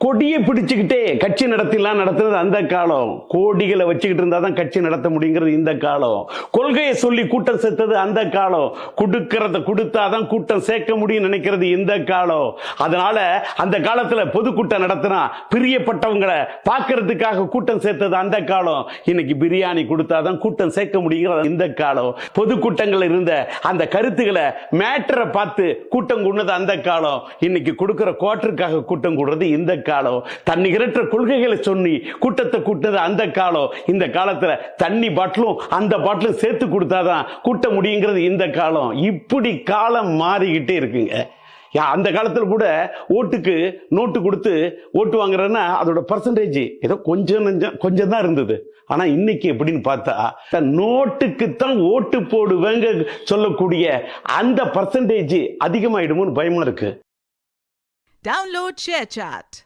கொடியை பிடிச்சுக்கிட்டே கட்சி நடத்துறது அந்த காலம். கோடிகளை வச்சுக்கிட்டு இருந்தாதான் கட்சி நடத்த முடியுங்கிறது இந்த காலம். கொள்கையை சொல்லி கூட்டம் சேர்த்தது அந்த காலம். கொடுக்கறத கொடுத்தாதான் கூட்டம் சேர்க்க முடியும் நினைக்கிறது இந்த காலம். அதனால அந்த காலத்துல பொதுக்கூட்டம் நடத்தினா பிரியப்பட்டவங்களை பார்க்கறதுக்காக கூட்டம் சேர்த்தது அந்த காலம். இன்னைக்கு பிரியாணி கொடுத்தாதான் கூட்டம் சேர்க்க முடியுங்கிறது இந்த காலம். பொதுக்கூட்டங்கள் இருந்த அந்த கருத்துக்களை மேட்டரை பார்த்து கூட்டம் கூடுனது அந்த காலம். இன்னைக்கு கொடுக்கிற குவார்டருக்காக கூட்டம் கூடுறது இந்த காலம். தன்னிகரற்ற கொள்கைகளை சொல்லி கூட்டத்தை கூட்டது அந்த காலம். இந்த காலத்துல தண்ணி பாட்டிலும் அந்த பாட்டிலும் சேர்த்து கொடுத்தாதான் கூட்ட முடியுங்கிறது இந்த காலம். இப்படி காலம் மாறிக்கிட்டே இருக்குங்க. அந்த காலத்துல கூட ஓட்டுக்கு நோட்டு கொடுத்து ஓட்டு வாங்குறதுன்னா அதோட பர்சன்டேஜ் ஏதோ கொஞ்சம் தான் இருந்தது. ஆனா இன்னைக்கு எப்படின்னு பார்த்தா நோட்டுக்கு தான் ஓட்டு போடுவேங்க சொல்லக்கூடிய அந்த பர்சன்டேஜ் அதிகமாயிடுமோன்னு பயமா இருக்கு. Download ShareChat.